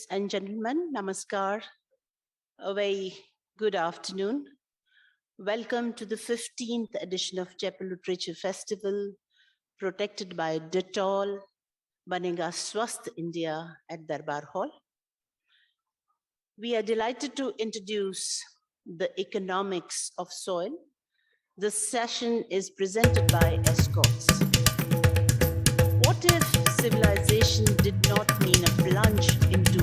Ladies and gentlemen, namaskar. A very good afternoon. Welcome to the 15th edition of Jaipur Literature Festival, protected by Dettol, Banega Swasth India at Darbar Hall. We are delighted to introduce the economics of soil. This session is presented by Escorts. What if civilization did not mean a plunge into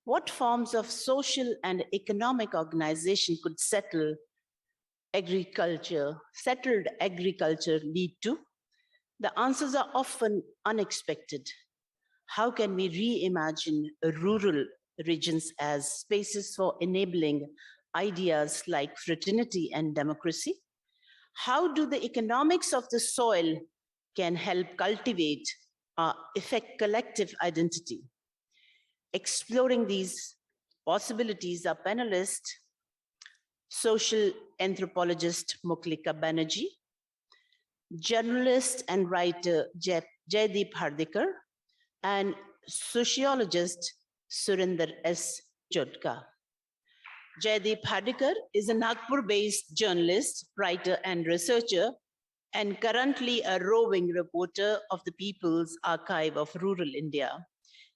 what forms of social and economic organization could settled agriculture lead to? The answers are often unexpected. How can we reimagine rural regions as spaces for enabling ideas like fraternity and democracy? How do the economics of the soil can help cultivate affect collective identity? Exploring these possibilities are panelists, social anthropologist Mukulika Banerjee, journalist and writer Jaideep Hardikar, and sociologist Surinder S. Jodhka. Jaideep Hardikar is a Nagpur-based journalist, writer, and researcher, and currently a roving reporter of the People's Archive of Rural India.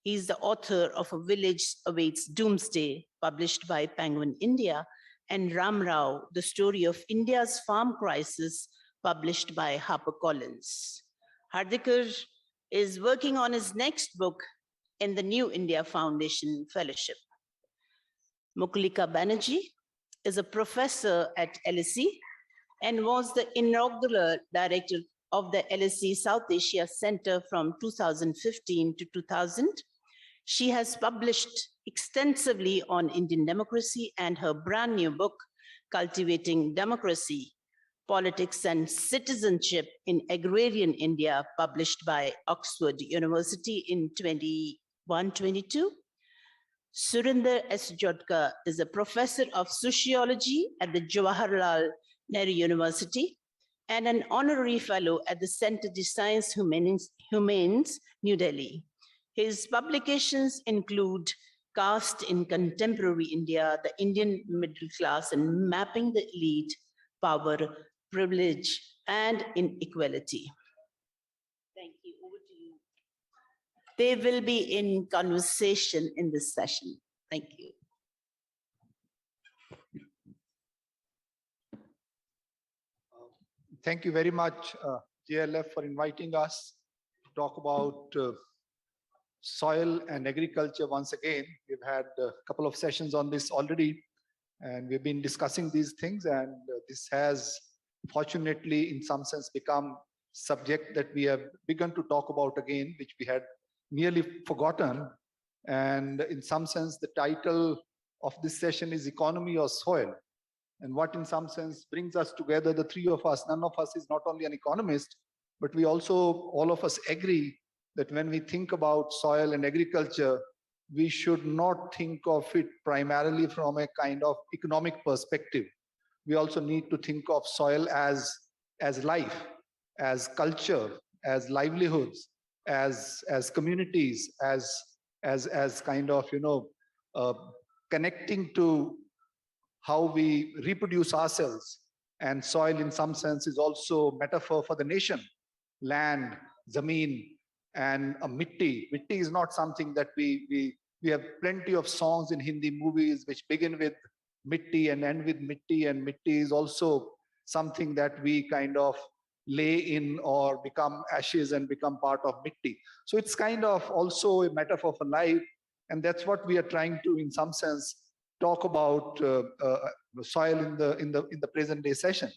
He is the author of A Village Awaits Doomsday, published by Penguin India, and Ramrao, The Story of India's Farm Crisis, published by HarperCollins. Hardikar is working on his next book in the New India Foundation Fellowship. Mukulika Banerjee is a professor at LSE and was the inaugural director of the LSE South Asia Center from 2015 to 2000. She has published extensively on Indian democracy, and her brand new book, Cultivating Democracy, Politics and Citizenship in Agrarian India, published by Oxford University in 21-22. Surinder S. Jodhka is a professor of sociology at the Jawaharlal Nehru University and an honorary fellow at the Center de Sciences Humaines, New Delhi. His publications include Caste in Contemporary India, the Indian Middle Class, and Mapping the Elite, Power, Privilege, and Inequality. Thank you. Over to you. They will be in conversation in this session. Thank you. Thank you very much, JLF, for inviting us to talk about soil and agriculture once again. We've had a couple of sessions on this already, and we've been discussing these things, and this has fortunately in some sense become subject that we have begun to talk about again, which we had nearly forgotten. And in some sense, the title of this session is Economy or Soil. And what in some sense brings us together, the three of us, none of us is not only an economist, but we also, all of us agree that when we think about soil and agriculture, we should not think of it primarily from a kind of economic perspective. We also need to think of soil as life, as culture, as livelihoods, as communities, as kind of, connecting to how we reproduce ourselves. And soil in some sense is also a metaphor for the nation. Land, zameen, and a mitti. Mitti is not something that we have plenty of songs in Hindi movies which begin with mitti and end with mitti, and mitti is also something that we kind of lay in or become ashes and become part of mitti. So it's kind of also a metaphor for life, and that's what we are trying to in some sense talk about soil in the present day session.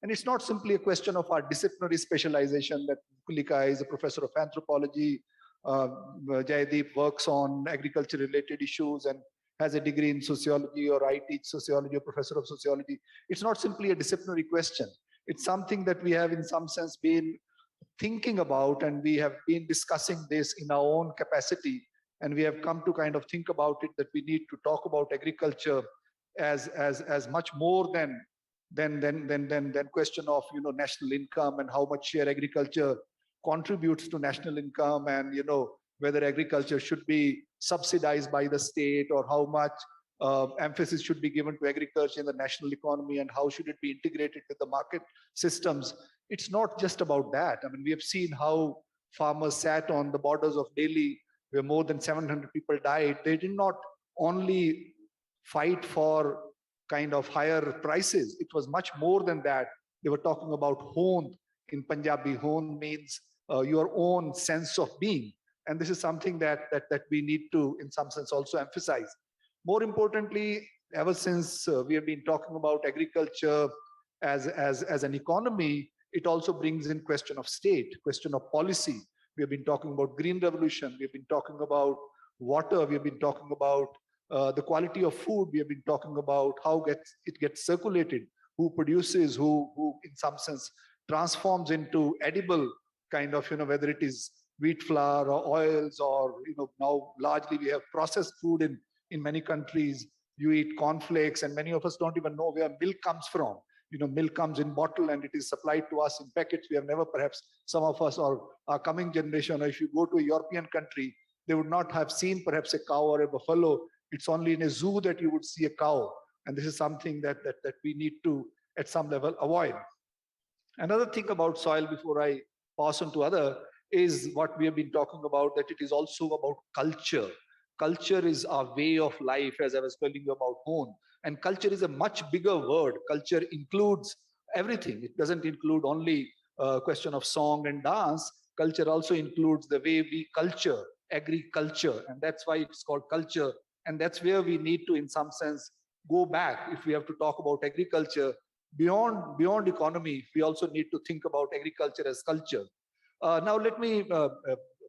And it's not simply a question of our disciplinary specialization, that Mukulika is a professor of anthropology, Jaideep works on agriculture related issues and has a degree in sociology, or I teach sociology, or professor of sociology. It's not simply a disciplinary question. It's something that we have in some sense been thinking about, and we have been discussing this in our own capacity. And we have come to kind of think about it, that we need to talk about agriculture as much more than question of national income and how much share agriculture contributes to national income, and whether agriculture should be subsidized by the state or how much emphasis should be given to agriculture in the national economy and how should it be integrated with the market systems. It's not just about that. I mean, we have seen how farmers sat on the borders of Delhi where more than 700 people died. They did not only fight for kind of higher prices. It was much more than that. They were talking about hond. In Punjabi, hond means your own sense of being. And this is something that we need to, in some sense, also emphasize. More importantly, ever since we have been talking about agriculture as an economy, it also brings in question of state, question of policy. We have been talking about green revolution. We have been talking about water. We have been talking about the quality of food. We have been talking about how it gets circulated, who produces, who in some sense transforms into edible kind of, whether it is wheat flour or oils or, now largely we have processed food in many countries. You eat cornflakes and many of us don't even know where milk comes from. Milk comes in bottle and it is supplied to us in packets. We have never, perhaps some of us or our coming generation, or if you go to a European country, they would not have seen perhaps a cow or a buffalo. It's only in a zoo that you would see a cow. And this is something that we need to, at some level, avoid. Another thing about soil before I pass on to other is what we have been talking about, that it is also about culture. Culture is our way of life, as I was telling you about home. And culture is a much bigger word. Culture includes everything. It doesn't include only a question of song and dance. Culture also includes the way we culture, agriculture. And that's why it's called culture. And that's where we need to, in some sense, go back. If we have to talk about agriculture, beyond economy, we also need to think about agriculture as culture. Now let me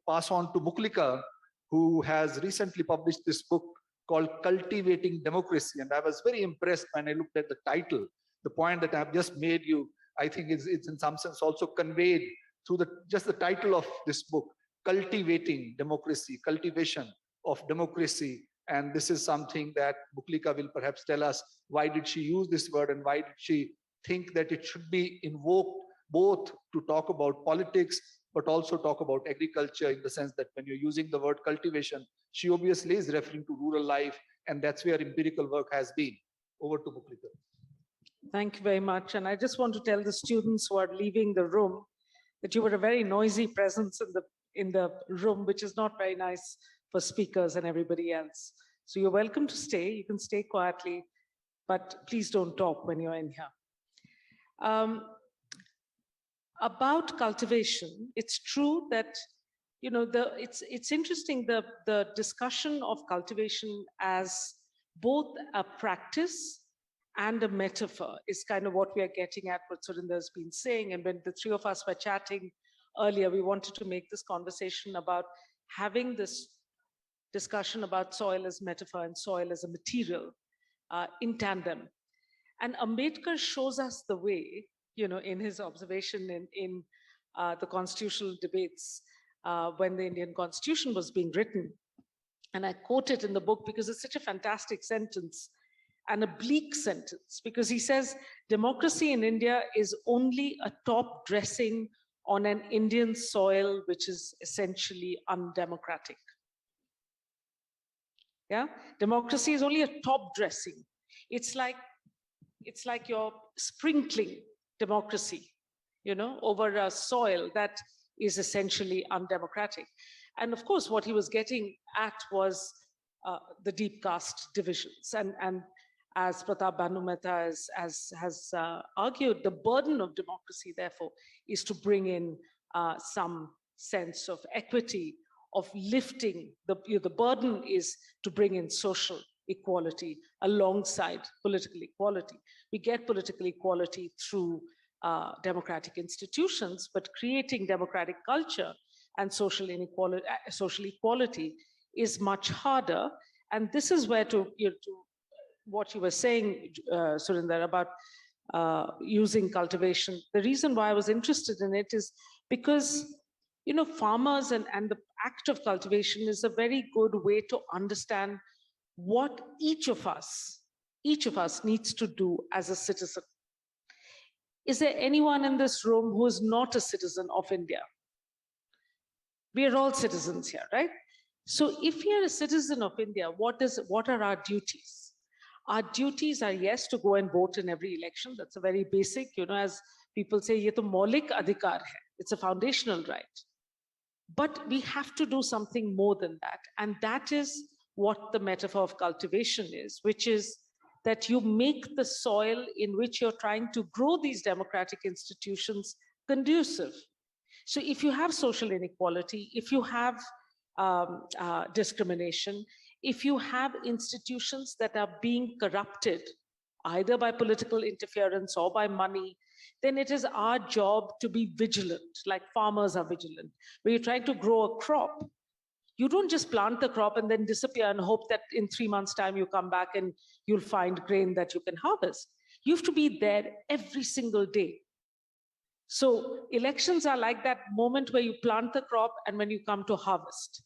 pass on to Mukulika, who has recently published this book called Cultivating Democracy. And I was very impressed when I looked at the title. The point that I've just made you, I think it's in some sense also conveyed through just the title of this book, Cultivating Democracy, cultivation of democracy. And this is something that Mukulika will perhaps tell us, why did she use this word and why did she think that it should be invoked both to talk about politics, but also talk about agriculture, in the sense that when you're using the word cultivation, she obviously is referring to rural life, and that's where empirical work has been. Over to Mukulika. Thank you very much. And I just want to tell the students who are leaving the room that you were a very noisy presence in the room, which is not very nice for speakers and everybody else. So you're welcome to stay. You can stay quietly, but please don't talk when you're in here. About cultivation, it's true that it's interesting, the discussion of cultivation as both a practice and a metaphor is kind of what we are getting at, what Surinder has been saying. And when the three of us were chatting earlier, we wanted to make this conversation about having this discussion about soil as metaphor and soil as a material in tandem. And Ambedkar shows us the way, in his observation in the constitutional debates when the Indian Constitution was being written. And I quote it in the book because it's such a fantastic sentence and a bleak sentence, because he says, democracy in India is only a top dressing on an Indian soil which is essentially undemocratic. Yeah, democracy is only a top dressing. It's like you're sprinkling democracy, over a soil that is essentially undemocratic. And of course, what he was getting at was the deep caste divisions. And as Pratap Bhanu Mehta has argued, the burden of democracy, therefore, is to bring in some sense of equity, of lifting. The burden is to bring in social equality alongside political equality. We get political equality through democratic institutions, but creating democratic culture and social equality is much harder. And this is where to what you were saying, Surinder, about using cultivation. The reason why I was interested in it is because farmers and the act of cultivation is a very good way to understand what each of us needs to do as a citizen. Is there anyone in this room who is not a citizen of India? We are all citizens here, right? So if you're a citizen of India, what are our duties? Our duties are, yes, to go and vote in every election. That's a very basic, as people say, ye to maulik adhikar hai. It's a foundational right. But we have to do something more than that. And that is what the metaphor of cultivation is, which is that you make the soil in which you're trying to grow these democratic institutions conducive. So if you have social inequality, if you have discrimination, if you have institutions that are being corrupted, either by political interference or by money, then it is our job to be vigilant, like farmers are vigilant. When you're trying to grow a crop, you don't just plant the crop and then disappear and hope that in 3 months' time you come back and you'll find grain that you can harvest. You have to be there every single day. So elections are like that moment where you plant the crop and when you come to harvest.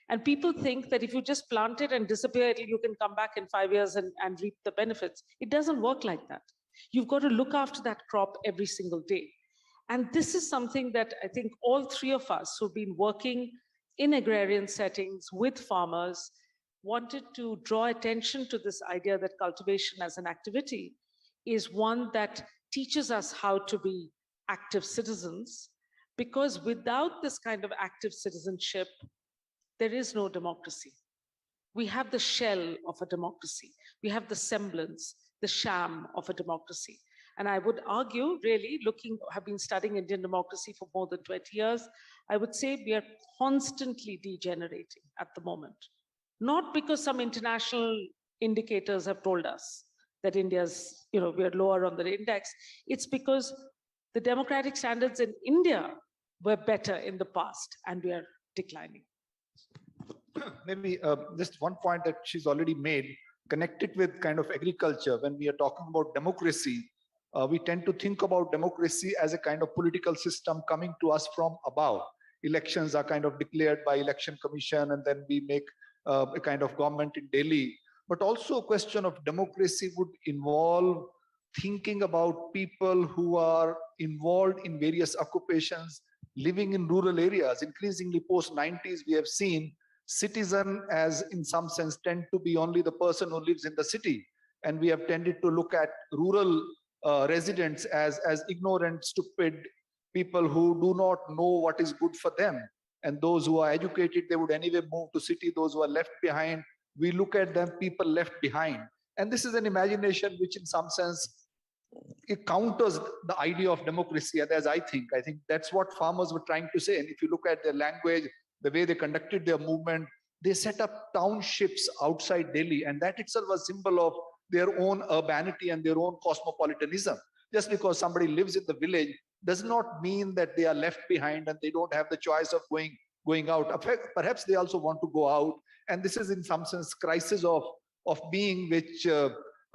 And people think that if you just plant it and disappear, you can come back in 5 years and reap the benefits. It doesn't work like that. You've got to look after that crop every single day. And this is something that I think all three of us who've been working in agrarian settings with farmers wanted to draw attention to this idea that cultivation as an activity is one that teaches us how to be active citizens, because without this kind of active citizenship, there is no democracy. We have the shell of a democracy. We have the semblance, the sham of a democracy. And I would argue, really, have been studying Indian democracy for more than 20 years, I would say we are constantly degenerating at the moment. Not because some international indicators have told us that India's, we are lower on the index. It's because the democratic standards in India were better in the past and we are declining. Maybe just one point that she's already made, connected with kind of agriculture. When we are talking about democracy, we tend to think about democracy as a kind of political system coming to us from above. Elections are kind of declared by election commission, and then we make a kind of government in Delhi. But also a question of democracy would involve thinking about people who are involved in various occupations, living in rural areas. Increasingly post-90s, we have seen citizen as in some sense tend to be only the person who lives in the city. And we have tended to look at rural residents as ignorant, stupid people who do not know what is good for them. And those who are educated, they would anyway move to city. Those who are left behind, we look at them, people left behind. And this is an imagination which in some sense, it counters the idea of democracy. And as I think that's what farmers were trying to say. And if you look at their language, the way they conducted their movement, they set up townships outside Delhi. And that itself was a symbol of their own urbanity and their own cosmopolitanism. Just because somebody lives in the village does not mean that they are left behind and they don't have the choice of going out. Perhaps they also want to go out. And this is in some sense crisis of being, which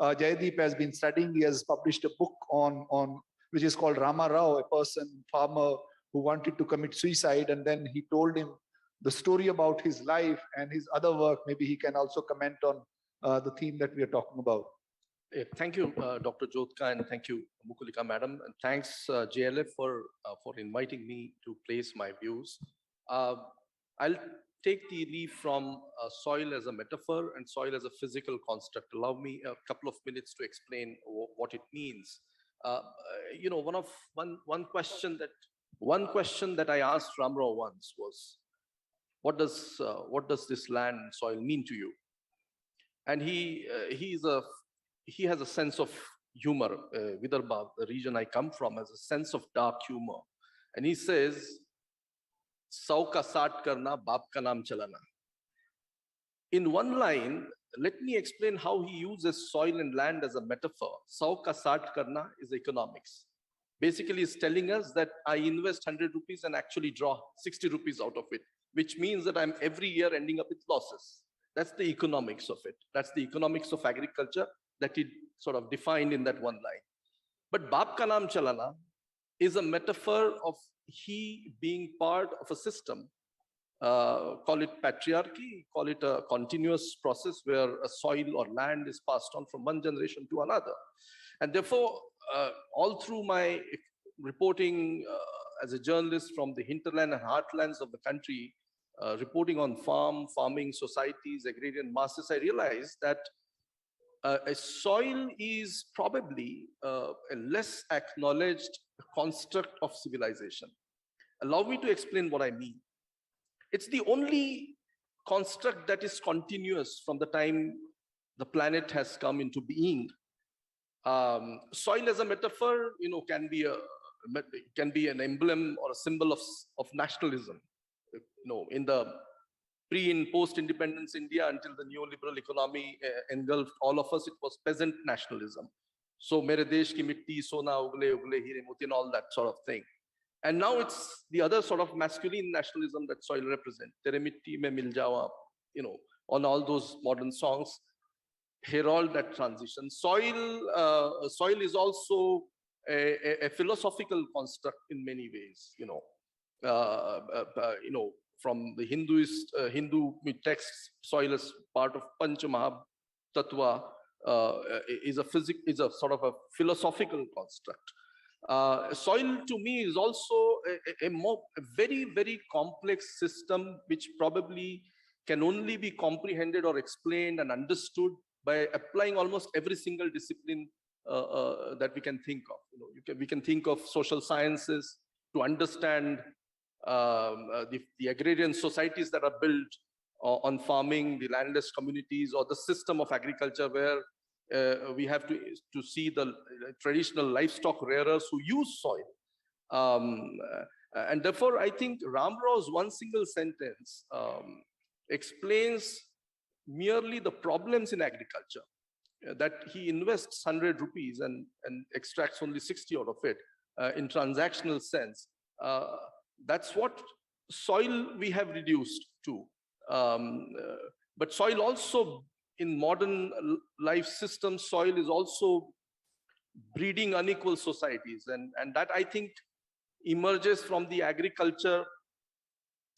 Jaideep has been studying. He has published a book on which is called Ramrao, a farmer who wanted to commit suicide. And then he told him the story about his life and his other work. Maybe he can also comment on the theme that we are talking about. Thank you, Dr. Jodhka, and thank you, Mukulika Madam. And thanks, JLF, for inviting me to place my views. I'll take the leaf from soil as a metaphor and soil as a physical construct. Allow me a couple of minutes to explain what it means. One question that I asked Ramrao once was, what does this land and soil mean to you? And he has a sense of humor. Vidarbha, the region I come from, has a sense of dark humor. And he says, "Sau ka saat karna, baap ka naam chalana." In one line, let me explain how he uses soil and land as a metaphor. Sau ka saat karna is economics. Basically, he's telling us that I invest 100 rupees and actually draw 60 rupees out of it, which means that I'm every year ending up with losses. That's the economics of it. That's the economics of agriculture that he sort of defined in that one line. But Baap Ka Naam Chalana is a metaphor of he being part of a system. Call it patriarchy, call it a continuous process where a soil or land is passed on from one generation to another. And therefore, all through my reporting as a journalist from the hinterland and heartlands of the country, reporting on farming societies, agrarian masses, I realized that a soil is probably a less acknowledged construct of civilization. Allow me to explain what I mean. It's the only construct that is continuous from the time the planet has come into being. Soil as a metaphor, can be an emblem or a symbol of nationalism. In the pre and post-independence India, until the neoliberal economy engulfed all of us, it was peasant nationalism. So, mere desh ki mitti, sona ugle ugle hire moti, and all that sort of thing. And now it's the other sort of masculine nationalism that soil represents. Tere mitti mein mil jawa, on all those modern songs herald that transition. Soil is also a philosophical construct in many ways. From the Hindu texts, soil is part of Pancha Mahatattva, is a sort of a philosophical construct. Soil to me is also a very, very complex system, which probably can only be comprehended or explained and understood by applying almost every single discipline that we can think of. We can think of social sciences to understand the agrarian societies that are built on farming, the landless communities, or the system of agriculture where we have to see the traditional livestock rearers who use soil. And therefore, I think Ramrao's one single sentence explains merely the problems in agriculture, that he invests 100 rupees and extracts only 60 out of it in transactional sense. That's what soil we have reduced to. But soil also, in modern life systems, soil is also breeding unequal societies. And that, I think, emerges from the agriculture,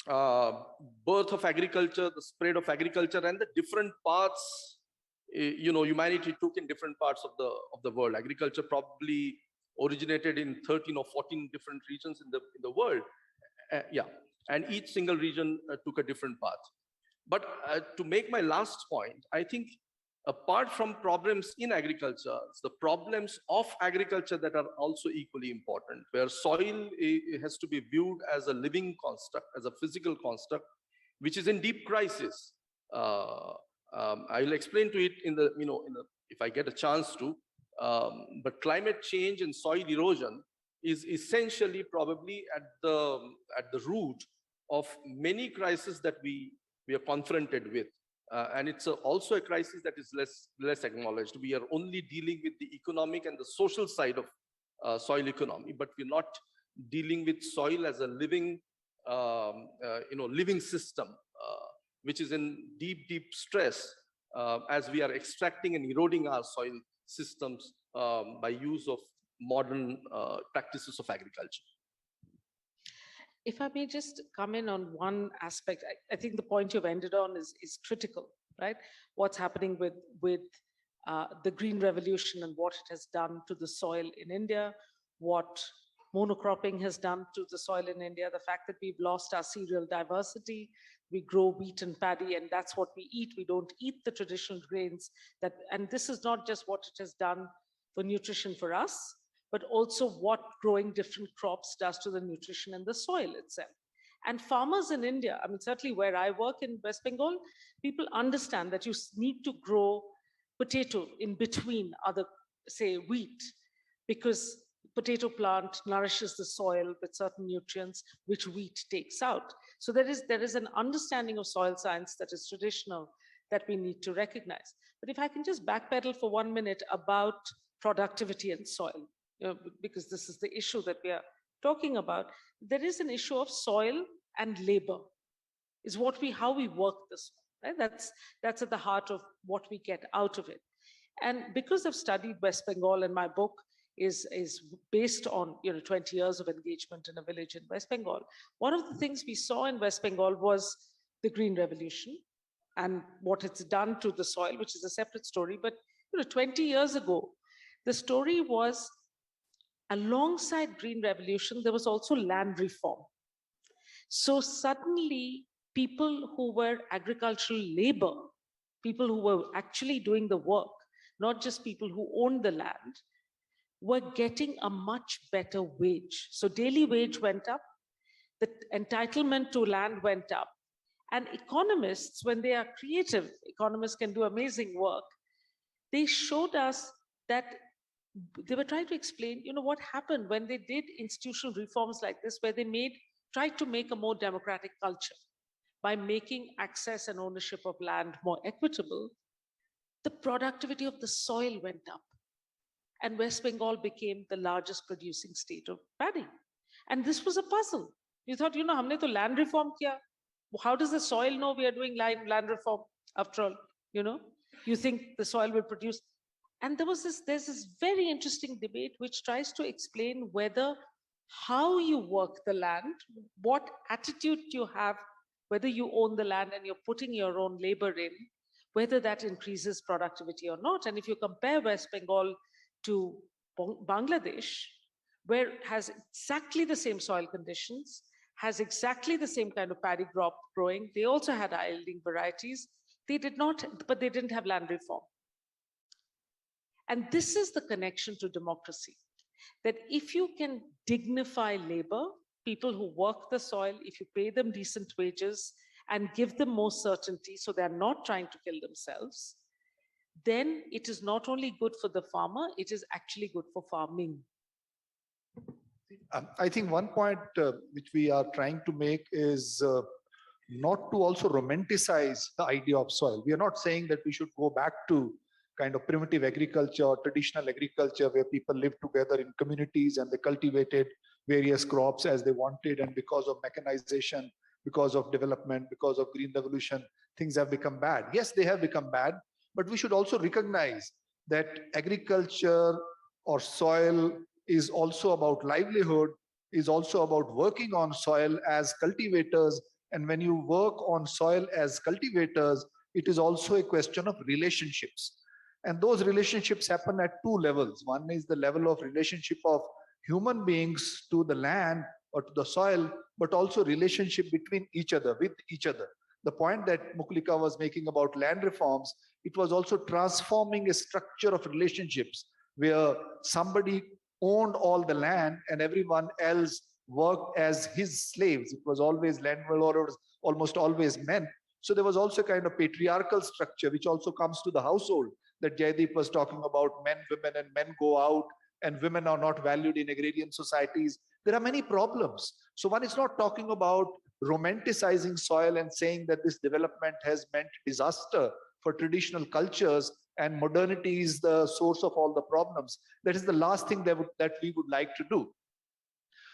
birth of agriculture, the spread of agriculture, and the different paths humanity took in different parts of the world. Agriculture probably originated in 13 or 14 different regions in the world. And each single region took a different path. But to make my last point, I think apart from problems in agriculture, it's the problems of agriculture that are also equally important, where soil has to be viewed as a living construct, as a physical construct, which is in deep crisis. I'll explain to it if I get a chance to. But climate change and soil erosion is essentially probably at the root of many crises that we are confronted with. And it's also a crisis that is less acknowledged. We are only dealing with the economic and the social side of soil economy, but we're not dealing with soil as a living, living system, which is in deep, deep stress as we are extracting and eroding our soil systems by use of modern practices of agriculture. If I may just come in on one aspect, I think the point you've ended on is critical, right? What's happening with the Green Revolution and what it has done to the soil in India, what monocropping has done to the soil in India, the fact that we've lost our cereal diversity, we grow wheat and paddy, and that's what we eat. We don't eat the traditional grains and this is not just what it has done for nutrition for us, but also what growing different crops does to the nutrition in the soil itself. And farmers in India, I mean, certainly where I work in West Bengal, people understand that you need to grow potato in between other, say, wheat, because potato plant nourishes the soil with certain nutrients which wheat takes out. So there is an understanding of soil science that is traditional that we need to recognize. But if I can just backpedal for 1 minute about productivity and soil, because this is the issue that we are talking about, there is an issue of soil and labor, is how we work this, right? That's at the heart of what we get out of it. And because I've studied West Bengal, and my book is based on 20 years of engagement in a village in West Bengal, one of the things we saw in West Bengal was the Green Revolution and what it's done to the soil, which is a separate story. But 20 years ago, the story was alongside Green Revolution, there was also land reform. So suddenly, people who were agricultural labor, people who were actually doing the work, not just people who owned the land, were getting a much better wage. So daily wage went up, the entitlement to land went up. And economists, when they are creative, economists can do amazing work. They showed us that they were trying to explain, what happened when they did institutional reforms like this, where they tried to make a more democratic culture by making access and ownership of land more equitable. The productivity of the soil went up, and West Bengal became the largest producing state of paddy. And this was a puzzle. You thought, humne to land reform kiya. How does the soil know we are doing land reform? After all, you think the soil will produce. And there's this very interesting debate which tries to explain whether how you work the land, what attitude you have, whether you own the land and you're putting your own labor in, whether that increases productivity or not. And if you compare West Bengal to Bangladesh, where it has exactly the same soil conditions, has exactly the same kind of paddy crop growing, they also had yielding varieties. They did not, but they didn't have land reform. And this is the connection to democracy, that if you can dignify labor, people who work the soil, if you pay them decent wages and give them more certainty so they're not trying to kill themselves, then it is not only good for the farmer, it is actually good for farming. I think one point which we are trying to make is not to also romanticize the idea of soil. We are not saying that we should go back to kind of primitive agriculture or traditional agriculture where people lived together in communities and they cultivated various crops as they wanted, and because of mechanization, because of development, because of green revolution, things have become bad. Yes, they have become bad, but we should also recognize that agriculture or soil is also about livelihood, is also about working on soil as cultivators. And when you work on soil as cultivators, it is also a question of relationships. And those relationships happen at two levels. One is the level of relationship of human beings to the land or to the soil, but also relationship between each other, with each other. The point that Mukulika was making about land reforms, it was also transforming a structure of relationships where somebody owned all the land and everyone else worked as his slaves. It was always landlords, almost always men. So there was also a kind of patriarchal structure which also comes to the household that Jaideep was talking about, men, women, and men go out and women are not valued in agrarian societies. There are many problems. So one is not talking about romanticizing soil and saying that this development has meant disaster for traditional cultures and modernity is the source of all the problems. That is the last thing that we would like to do.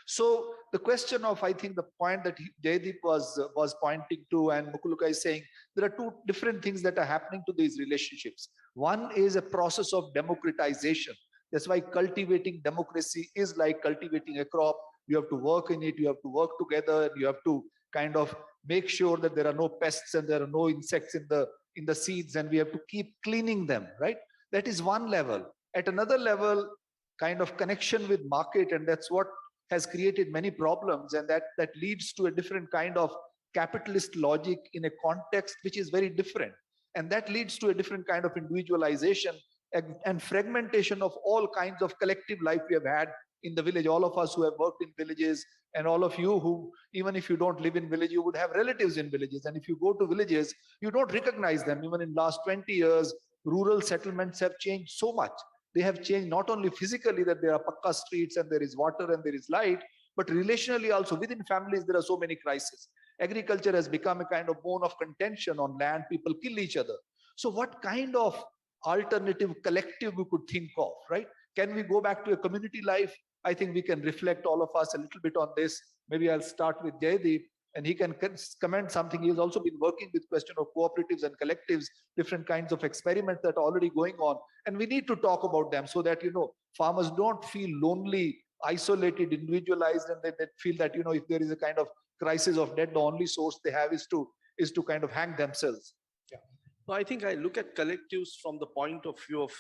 So the question of, I think the point that Jaideep was pointing to and Mukulika is saying, there are two different things that are happening to these relationships. One is a process of democratization. That's why cultivating democracy is like cultivating a crop. You have to work in it, you have to work together, and you have to kind of make sure that there are no pests and there are no insects in the seeds, and we have to keep cleaning them, right? That is one level. At another level, kind of connection with market, and that's what has created many problems, and that leads to a different kind of capitalist logic in a context which is very different. And that leads to a different kind of individualization and fragmentation of all kinds of collective life we have had in the village. All of us who have worked in villages, and all of you who, even if you don't live in village, you would have relatives in villages. And if you go to villages, you don't recognize them. Even in last 20 years, rural settlements have changed so much. They have changed not only physically, that there are pakka streets and there is water and there is light, but relationally also within families, there are so many crises. Agriculture has become a kind of bone of contention on land. People kill each other. So what kind of alternative collective we could think of, right? Can we go back to a community life? I think we can reflect, all of us, a little bit on this. Maybe I'll start with Jaideep and he can comment something. He's also been working with question of cooperatives and collectives, different kinds of experiments that are already going on. And we need to talk about them so that, farmers don't feel lonely, isolated, individualized, and they feel that, if there is a kind of crisis of debt, the only source they have is to kind of hang themselves. Yeah. No, I think I look at collectives from the point of view of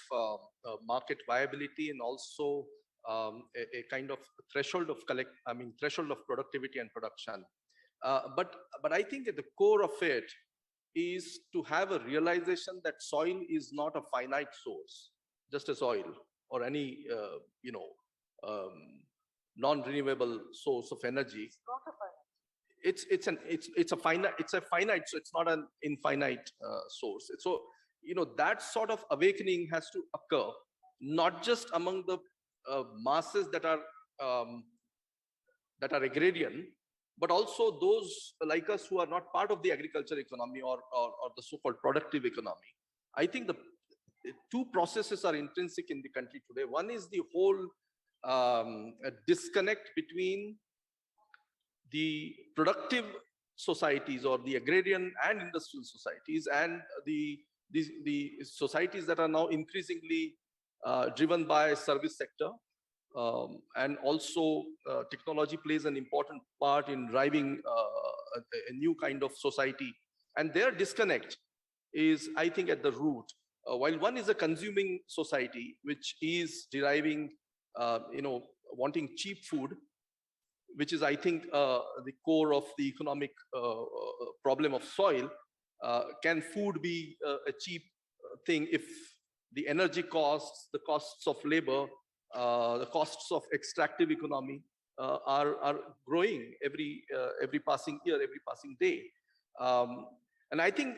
market viability and also a kind of threshold of threshold of productivity and production. But I think at the core of it is to have a realization that soil is not a finite source, just as oil or any non-renewable source of energy. It's not a finite. It's a finite, so it's not an infinite source. So that sort of awakening has to occur, not just among the masses that are agrarian, but also those like us who are not part of the agriculture economy or the so-called productive economy. I think the two processes are intrinsic in the country today. One is the whole disconnect between the productive societies or the agrarian and industrial societies and the societies that are now increasingly driven by service sector. And also technology plays an important part in driving a new kind of society. And their disconnect is, I think, at the root. While one is a consuming society, which is deriving, wanting cheap food, which is, I think, the core of the economic problem of soil. Can food be a cheap thing if the energy costs, the costs of labor, the costs of extractive economy are growing every passing year, every passing day? And I think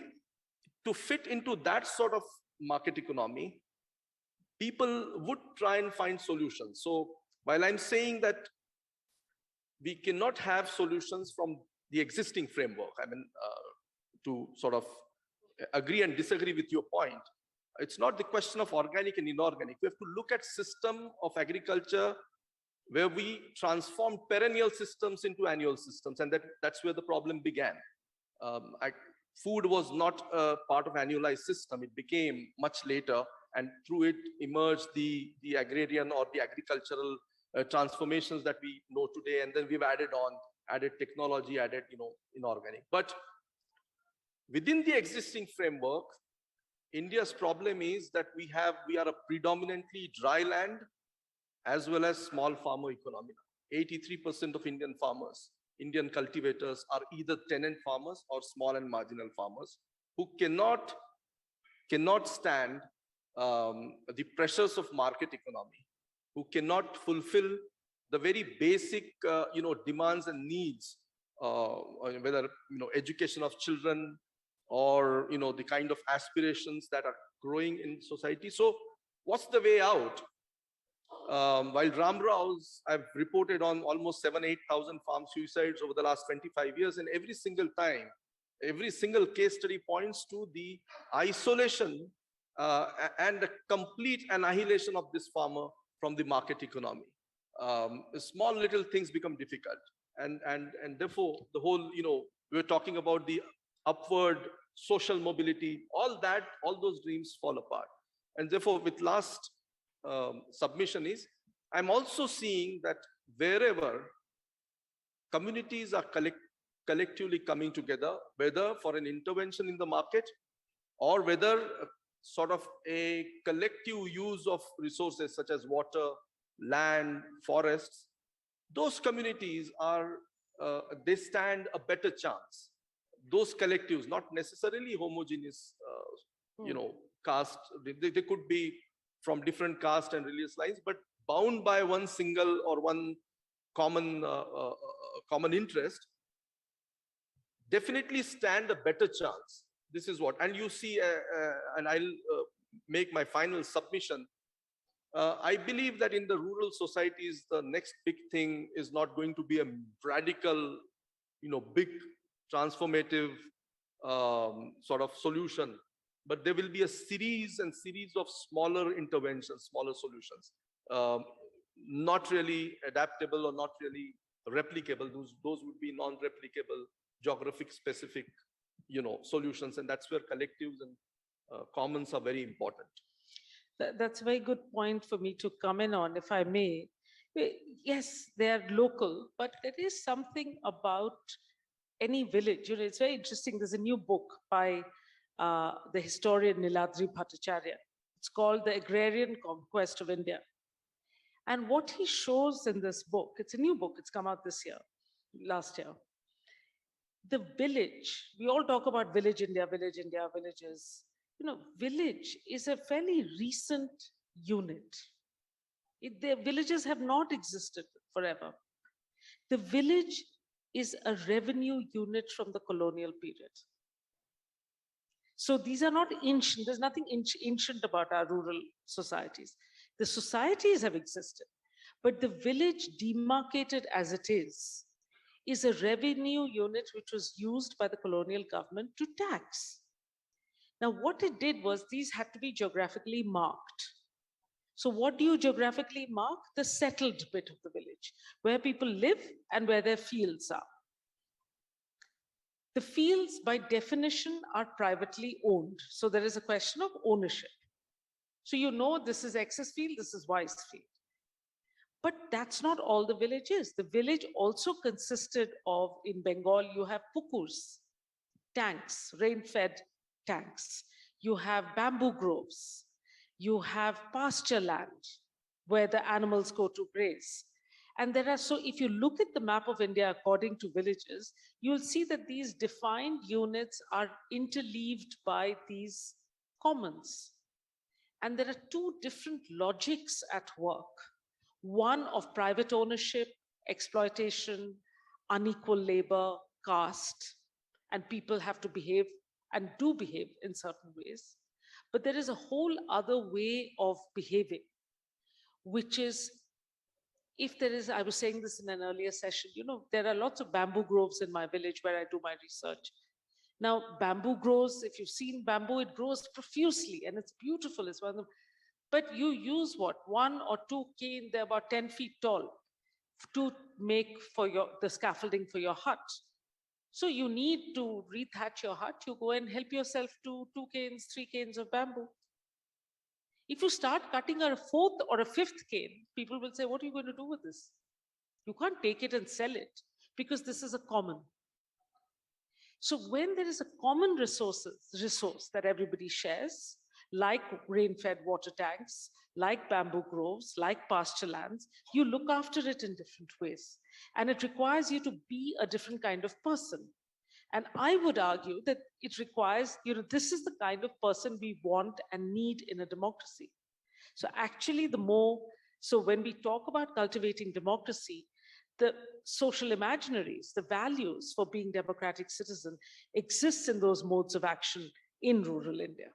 to fit into that sort of market economy, people would try and find solutions. So while I'm saying that we cannot have solutions from the existing framework, I mean, to sort of agree and disagree with your point, it's not the question of organic and inorganic. We have to look at system of agriculture where we transform perennial systems into annual systems, and that's where the problem began. Food was not a part of annualized system. It became much later, and through it emerged the agrarian or the agricultural transformations that we know today. And then we've added technology, added inorganic. But within the existing framework, India's problem is that we are a predominantly dry land as well as small farmer economy. 83% of Indian farmers, Indian cultivators, are either tenant farmers or small and marginal farmers who cannot stand the pressures of market economy, who cannot fulfill the very basic demands and needs, whether education of children or the kind of aspirations that are growing in society. So what's the way out? While Ramrao's, I've reported on almost 7,000-8,000 farm suicides over the last 25 years, and every single time, every single case study points to the isolation and the complete annihilation of this farmer from the market economy. Small little things become difficult, and therefore the whole, we're talking about the upward social mobility, all those dreams fall apart. And therefore, with last submission is, I'm also seeing that wherever communities are collectively coming together, whether for an intervention in the market or whether sort of a collective use of resources such as water, land, forests, those communities they stand a better chance. Those collectives, not necessarily homogeneous, caste, they could be from different caste and religious lines, but bound by one single or one common interest, definitely stand a better chance. This is what, and you see, and I'll make my final submission. I believe that in the rural societies, the next big thing is not going to be a radical, big transformative sort of solution, but there will be a series of smaller interventions, smaller solutions, not really adaptable or not really replicable. Those would be non-replicable, geographic specific, solutions, and that's where collectives and commons are very important. That's a very good point for me to come in on, if I may. Yes, they are local, but there is something about any village. It's very interesting. There's a new book by the historian Niladri Bhattacharya. It's called The Agrarian Conquest of India. And what he shows in this book, it's a new book, it's come out this year, last year. The village, we all talk about village India, villages. Village is a fairly recent unit. The villages have not existed forever. The village is a revenue unit from the colonial period. So these are not ancient, there's nothing ancient about our rural societies. The societies have existed, but the village, demarcated as it is a revenue unit which was used by the colonial government to tax. Now, what it did was these had to be geographically marked. So what do you geographically mark? The settled bit of the village, where people live and where their fields are. The fields, by definition, are privately owned. So there is a question of ownership. So this is X's field, this is Y's field. But that's not all the village is. The village also consisted of, in Bengal, you have pukurs, tanks, rain-fed tanks. You have bamboo groves. You have pasture land where the animals go to graze. And if you look at the map of India according to villages, you'll see that these defined units are interleaved by these commons. And there are two different logics at work. One of private ownership, exploitation, unequal labor, caste, and people have to behave and do behave in certain ways. But there is a whole other way of behaving, which is, I was saying this in an earlier session, there are lots of bamboo groves in my village where I do my research. Now, bamboo grows, if you've seen bamboo, it grows profusely and it's beautiful. It's one of them. But you use what? 1 or 2 cane, they're about 10 feet tall, to make for the scaffolding for your hut. So you need to rethatch your hut, you go and help yourself to 2 canes, 3 canes of bamboo. If you start cutting a 4th or a 5th cane, people will say, what are you going to do with this? You can't take it and sell it because this is a common. So when there is a common resource that everybody shares, like rain-fed water tanks, like bamboo groves, like pasture lands, you look after it in different ways. And it requires you to be a different kind of person. And I would argue that it requires, this is the kind of person we want and need in a democracy. So actually so when we talk about cultivating democracy, the social imaginaries, the values for being democratic citizen exists in those modes of action in rural India.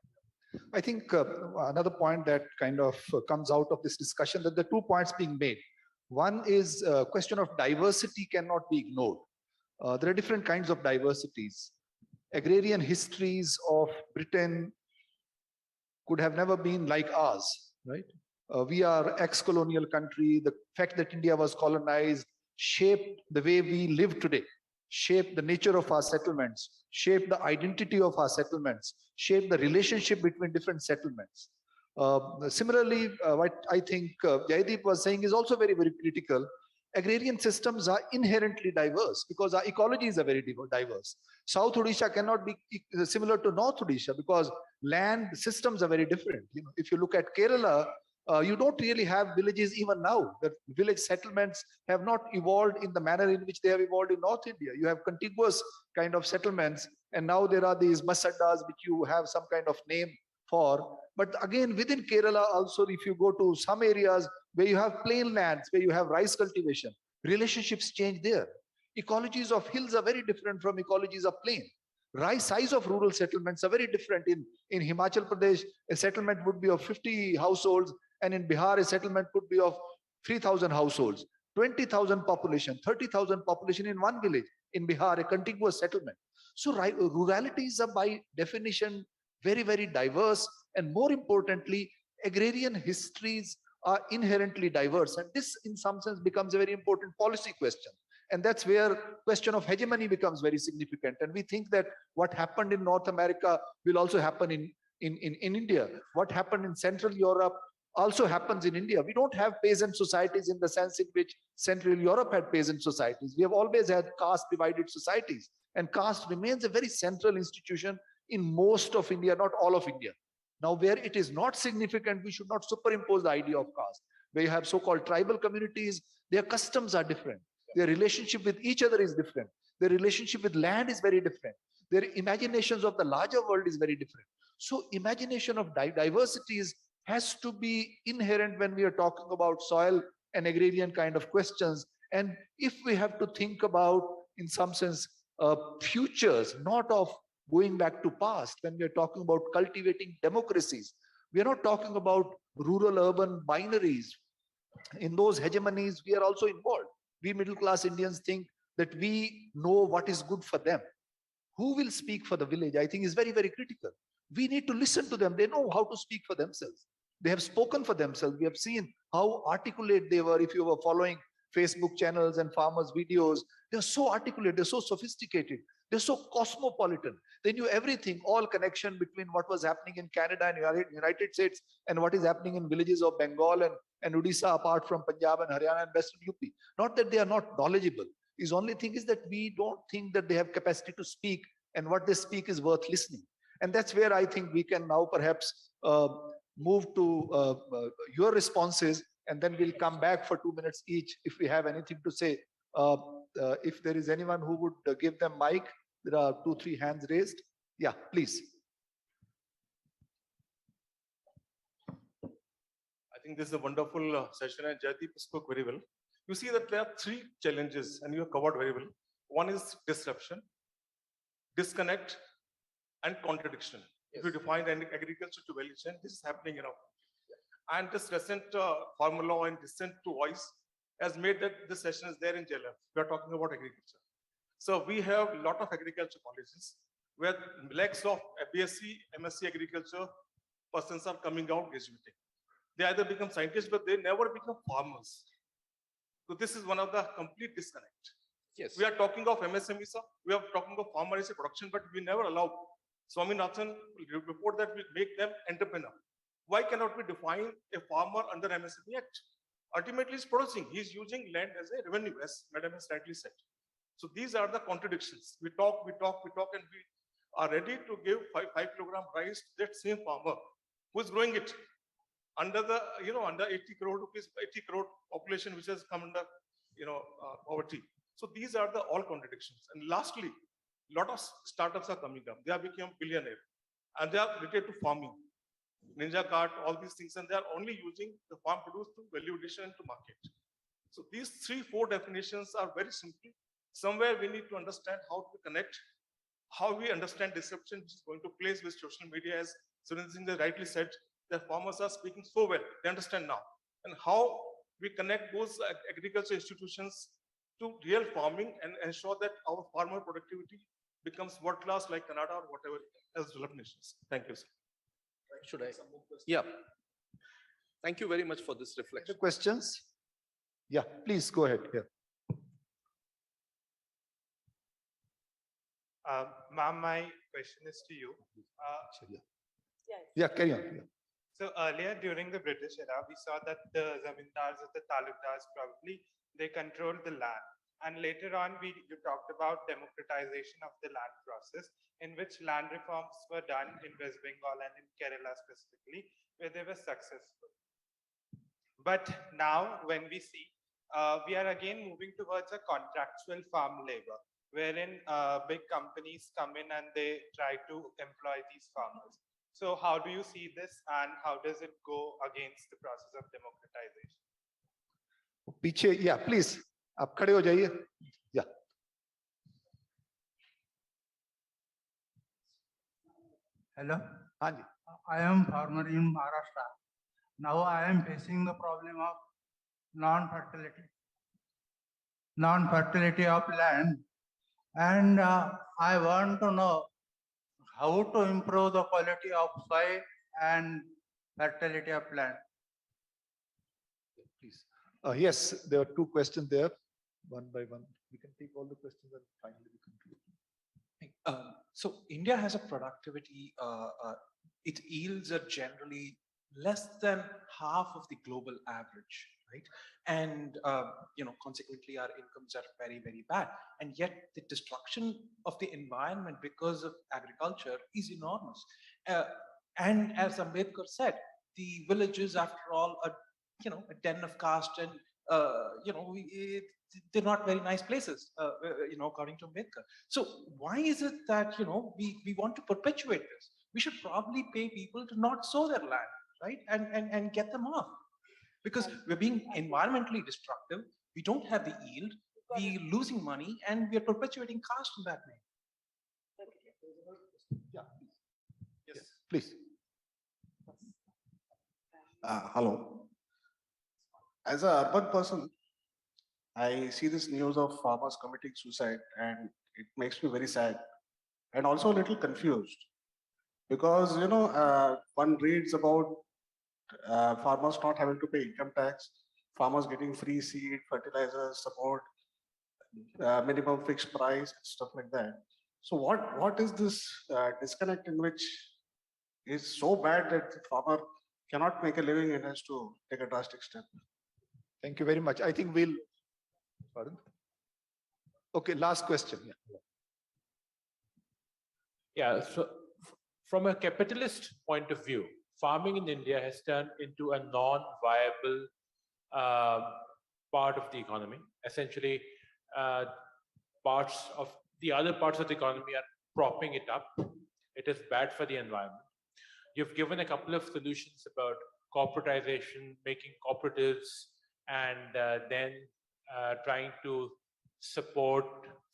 I think another point that kind of comes out of this discussion, that the 2 points being made. One is question of diversity cannot be ignored. There are different kinds of diversities. Agrarian histories of Britain could have never been like ours, right? We are ex-colonial country. The fact that India was colonized shaped the way we live today, shaped the nature of our settlements, shaped the identity of our settlements, shaped the relationship between different settlements. Similarly, what I think Jaideep was saying is also very, very critical. Agrarian systems are inherently diverse because our ecologies are very diverse. South Odisha cannot be similar to North Odisha because land systems are very different. If you look at Kerala, you don't really have villages even now. The village settlements have not evolved in the manner in which they have evolved in North India. You have contiguous kind of settlements, and now there are these masaddas which you have some kind of name for. But again, within Kerala also, if you go to some areas where you have plain lands, where you have rice cultivation, relationships change there. Ecologies of hills are very different from ecologies of plain. Size of rural settlements are very different. In Himachal Pradesh, a settlement would be of 50 households, and in Bihar, a settlement could be of 3,000 households, 20,000 population, 30,000 population in one village. In Bihar, a contiguous settlement. So ruralities are by definition very, very diverse, and more importantly, agrarian histories are inherently diverse. And this, in some sense, becomes a very important policy question. And that's where question of hegemony becomes very significant. And we think that what happened in North America will also happen in India. What happened in Central Europe also happens in India. We don't have peasant societies in the sense in which Central Europe had peasant societies. We have always had caste-divided societies. And caste remains a very central institution in most of India, not all of India. Now, where it is not significant, we should not superimpose the idea of caste. where you have so-called tribal communities, their customs are different. Their relationship with each other is different. Their relationship with land is very different. Their imaginations of the larger world is very different. So imagination of diversities has to be inherent when we are talking about soil and agrarian kind of questions. And if we have to think about, in some sense, futures, not of going back to past, when we are talking about cultivating democracies, we are not talking about rural-urban binaries. In those hegemonies, we are also involved. We middle-class Indians think that we know what is good for them. Who will speak for the village, I think, is very, very critical. We need to listen to them. They know how to speak for themselves. They have spoken for themselves. We have seen how articulate they were. If you were following Facebook channels and farmers' videos, they're so articulate, they're so sophisticated, they're so cosmopolitan. They knew everything, all connection between what was happening in Canada and United States and what is happening in villages of Bengal and Odisha, apart from Punjab and Haryana and Western UP. Not that they are not knowledgeable. His only thing is that we don't think that they have capacity to speak, and what they speak is worth listening. And that's where I think we can now perhaps move to your responses, and then we'll come back for 2 minutes each if we have anything to say. If there is anyone who would give them mic, there are 2-3 hands raised. Yeah, please. I think this is a wonderful session, and Jaideep spoke very well. You see that there are 3 challenges, and you have covered very well. One is disruption, disconnect, and contradiction. If you define agriculture to value chain, this is happening, And this recent farmer law and dissent to voice has made that this session is there in JLF. We are talking about agriculture. So we have a lot of agriculture colleges where lakhs of BSc, MSc agriculture persons are coming out graduating. They either become scientists, but they never become farmers. So this is one of the complete disconnect. Yes. We are talking of MSME, sir. We are talking of farmer as a production, but we never allow Swaminathan report that we make them entrepreneur. Why cannot we define a farmer under MSME Act? Ultimately, he's producing. He's using land as a revenue, as Madam has rightly said. So these are the contradictions. We talk, and we are ready to give 5 kilogram rice to that same farmer who is growing it under the, under 80 crore rupees, 80 crore population, which has come under, poverty. So these are the all contradictions. And lastly, a lot of startups are coming up. They are becoming billionaire, and they are related to farming, Ninja Cart, all these things, and they are only using the farm produce to value addition and to market. So these 3-4 definitions are very simple. Somewhere we need to understand how to connect, how we understand disruption, which is going to place with social media, as Surinder Singh rightly said, that farmers are speaking so well, they understand now, and how we connect those agriculture institutions to real farming and ensure that our farmer productivity becomes world class like Canada or whatever else developed nations. Thank you, sir. Should I? Yeah. Thank you very much for this reflection. Any questions? Yeah, please go ahead. Yeah. Ma'am, my question is to you. Yeah, carry on. Yeah. So earlier during the British era, we saw that the zamindars or the talukdars probably, they controlled the land. And later on, you talked about democratization of the land process, in which land reforms were done in West Bengal and in Kerala specifically, where they were successful. But now when we see, we are again moving towards a contractual farm labor, wherein big companies come in and they try to employ these farmers. So how do you see this, and how does it go against the process of democratization? पीछे, yeah, please, आप खड़े हो जाइए. Yeah. Hello. हाँ जी. I am farmer in Maharashtra. Now I am facing the problem of non-fertility of land, and I want to know how to improve the quality of soil and fertility of land. Please. Yes, there are 2 questions there, one by one. We can take all the questions and finally we conclude. So India has a productivity, its yields are generally less than half of the global average, right? And, consequently our incomes are very, very bad. And yet the destruction of the environment because of agriculture is enormous. And as Ambedkar said, the villages, after all, are a den of caste, and they're not very nice places, according to Ambedkar. So why is it that we want to perpetuate this? We should probably pay people to not sow their land, right, and get them off, because we're being environmentally destructive. We don't have the yield. We're losing money, and we're perpetuating caste in that name. Yeah, yes, please. Hello. As an urban person, I see this news of farmers committing suicide, and it makes me very sad and also a little confused, because one reads about farmers not having to pay income tax, farmers getting free seed, fertilizers, support, minimum fixed price, and stuff like that. So what is this disconnect in which is so bad that the farmer cannot make a living and has to take a drastic step? Thank you very much. I think we'll, pardon? Okay, last question. Yeah. Yeah, so from a capitalist point of view, farming in India has turned into a non-viable part of the economy. Essentially, parts of the other parts of the economy are propping it up. It is bad for the environment. You've given a couple of solutions about corporatization, making cooperatives, and then trying to support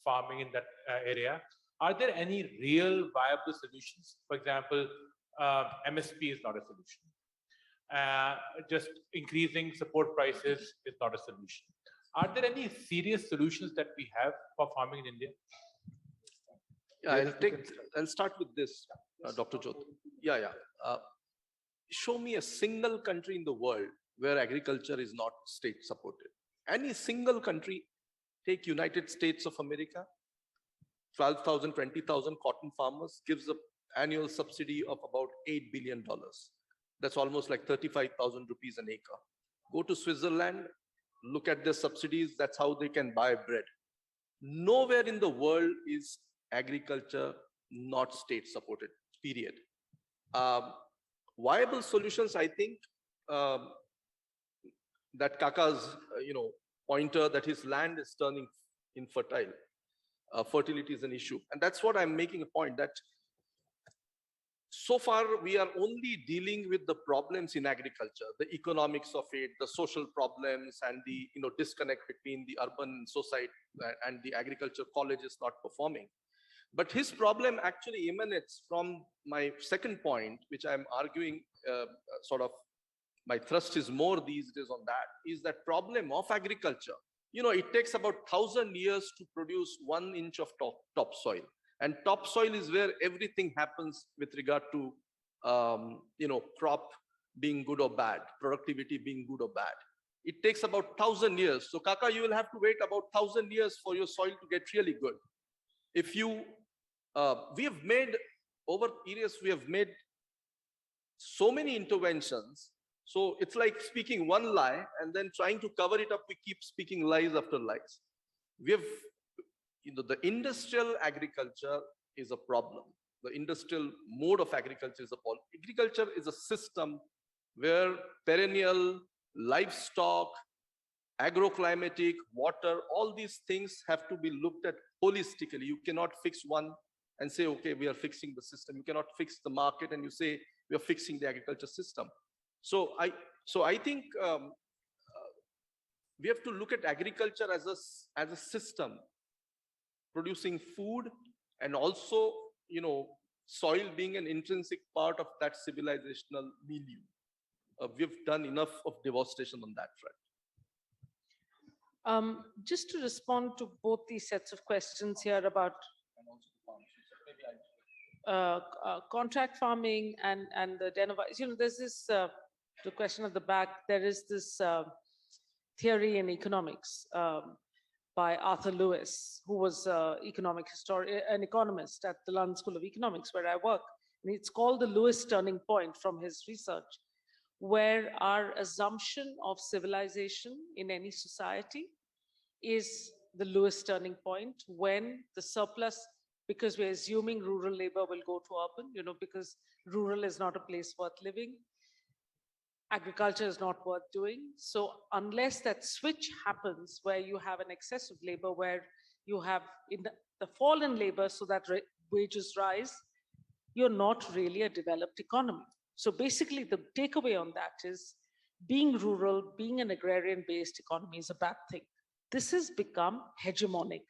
farming in that area. Are there any real viable solutions? For example, MSP is not a solution. Just increasing support prices is not a solution. Are there any serious solutions that we have for farming in India? Yeah, I'll start with this, Dr. Jodh. Yeah. Show me a single country in the world where agriculture is not state supported. Any single country, take United States of America, 12,000, 20,000 cotton farmers, gives an annual subsidy of about $8 billion. That's almost like 35,000 rupees an acre. Go to Switzerland, look at their subsidies, that's how they can buy bread. Nowhere in the world is agriculture not state supported, period. Viable solutions, I think, that Kaka's, pointer that his land is turning infertile. Fertility is an issue. And that's what I'm making a point, that so far we are only dealing with the problems in agriculture, the economics of it, the social problems, and the disconnect between the urban society and the agriculture colleges not performing. But his problem actually emanates from my second point, which I'm arguing my thrust is more these days on that, is that problem of agriculture. It takes about 1,000 years to produce 1 inch of topsoil. And topsoil is where everything happens with regard to, crop being good or bad, productivity being good or bad. It takes about 1,000 years. So Kaka, you will have to wait about 1,000 years for your soil to get really good. If you, we have made, over periods, we have made so many interventions. So it's like speaking one lie and then trying to cover it up. We keep speaking lies after lies. We have, the industrial agriculture is a problem. The industrial mode of agriculture is a problem. Agriculture is a system where perennial, livestock, agroclimatic, water, all these things have to be looked at holistically. You cannot fix one and say, okay, we are fixing the system. You cannot fix the market and you say, we are fixing the agriculture system. So I think we have to look at agriculture as a system, producing food, and also, soil being an intrinsic part of that civilizational milieu. We've done enough of devastation on that front. Just to respond to both these sets of questions here about contract farming and the den of, there's this, the question at the back, there is this theory in economics by Arthur Lewis, who was an economist at the London School of Economics, where I work. And it's called the Lewis turning point from his research, where our assumption of civilization in any society is the Lewis turning point, when the surplus, because we're assuming rural labor will go to urban, because rural is not a place worth living. agriculture is not worth doing. So unless that switch happens where you have an excess of labor, where you have in the fall in labor so that wages rise, you're not really a developed economy. So basically the takeaway on that is being rural, being an agrarian based economy is a bad thing. This has become hegemonic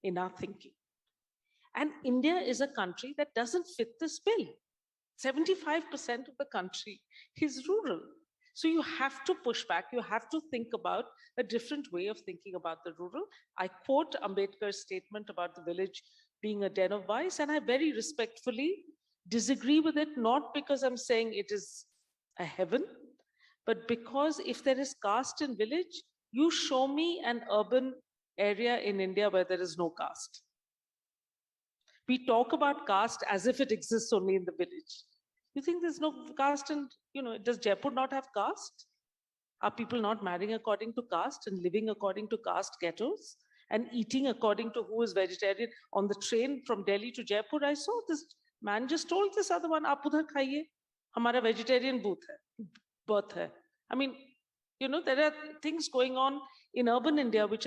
in our thinking. And India is a country that doesn't fit this bill. 75% of the country is rural. So you have to push back. You have to think about a different way of thinking about the rural. I quote Ambedkar's statement about the village being a den of vice, and I very respectfully disagree with it, not because I'm saying it is a heaven, but because if there is caste in village, you show me an urban area in India where there is no caste. We talk about caste as if it exists only in the village. You think there's no caste in, does Jaipur not have caste? Are people not marrying according to caste and living according to caste ghettos and eating according to who is vegetarian? On the train from Delhi to Jaipur, I saw this man just told this other one, "Aap udhar khaiye, hamara vegetarian birth hai." I mean, there are things going on in urban India which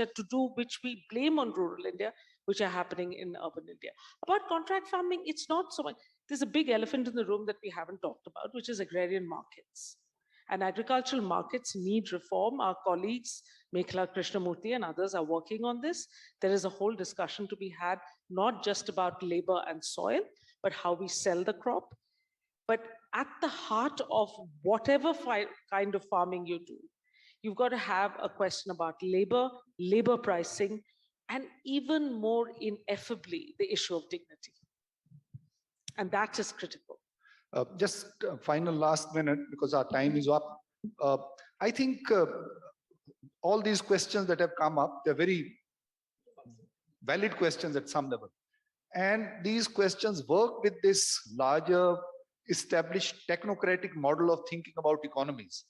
we blame on rural India, which are happening in urban India. About contract farming, it's not so much. There's a big elephant in the room that we haven't talked about, which is agrarian markets. And agricultural markets need reform. Our colleagues, Mekhla Krishnamurthy and others are working on this. There is a whole discussion to be had, not just about labor and soil, but how we sell the crop. But at the heart of whatever kind of farming you do, you've got to have a question about labor pricing, and even more ineffably, the issue of dignity. And that is critical. Just final last minute, because our time is up. I think all these questions that have come up, they're very valid questions at some level. And these questions work with this larger established technocratic model of thinking about economies.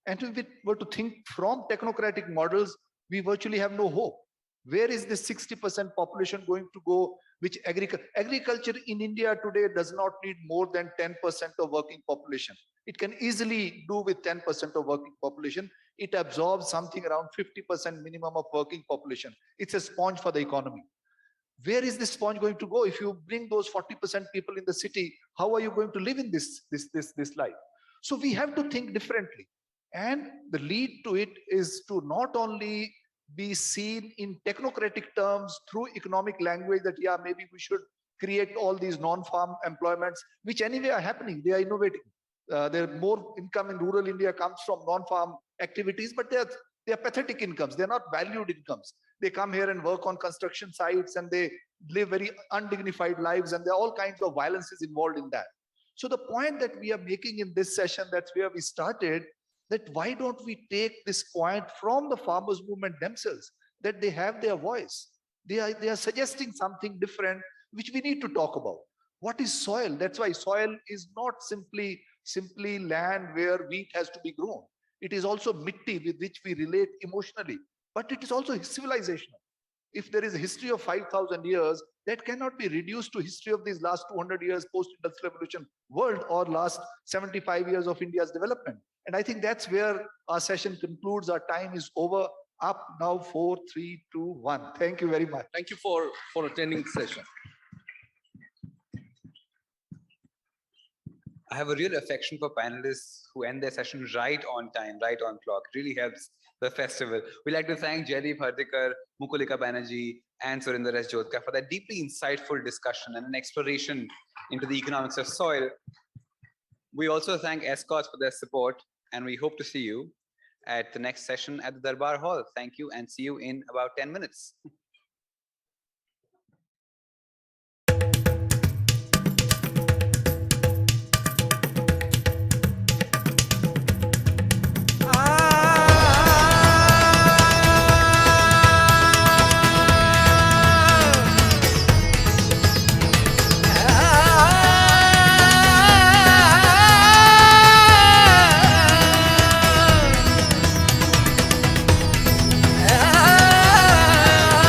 And if we were to think from technocratic models, we virtually have no hope. Where is this 60% population going to go? Which agriculture in India today does not need more than 10% of working population. It can easily do with 10% of working population. It absorbs something around 50% minimum of working population. It's a sponge for the economy. Where is this sponge going to go? If you bring those 40% people in the city, how are you going to live in this life? So we have to think differently. And the lead to it is to not only be seen in technocratic terms through economic language that, yeah, maybe we should create all these non-farm employments, which anyway are happening. They are innovating. There are more income in rural India comes from non-farm activities, but they are pathetic incomes. They're not valued incomes. They come here and work on construction sites and they live very undignified lives, and there are all kinds of violences involved in that. So the point that we are making in this session, that's where we started, that why don't we take this point from the farmers movement themselves, that they have their voice. They are suggesting something different, which we need to talk about. What is soil? That's why soil is not simply land where wheat has to be grown. It is also mitti with which we relate emotionally, but it is also civilizational. If there is a history of 5,000 years, that cannot be reduced to history of these last 200 years post-industrial revolution world or last 75 years of India's development. And I think that's where our session concludes. Our time is over. Up now, 4, 3, 2, 1. Thank you very much. Thank you for attending the session. I have a real affection for panelists who end their session right on time, right on clock. It really helps the festival. We'd like to thank Jaideep Hardikar, Mukulika Banerjee, and Surinder S. Jodhka for that deeply insightful discussion and an exploration into the economics of soil. We also thank Escorts for their support, and we hope to see you at the next session at the Darbar Hall. Thank you, and see you in about 10 minutes.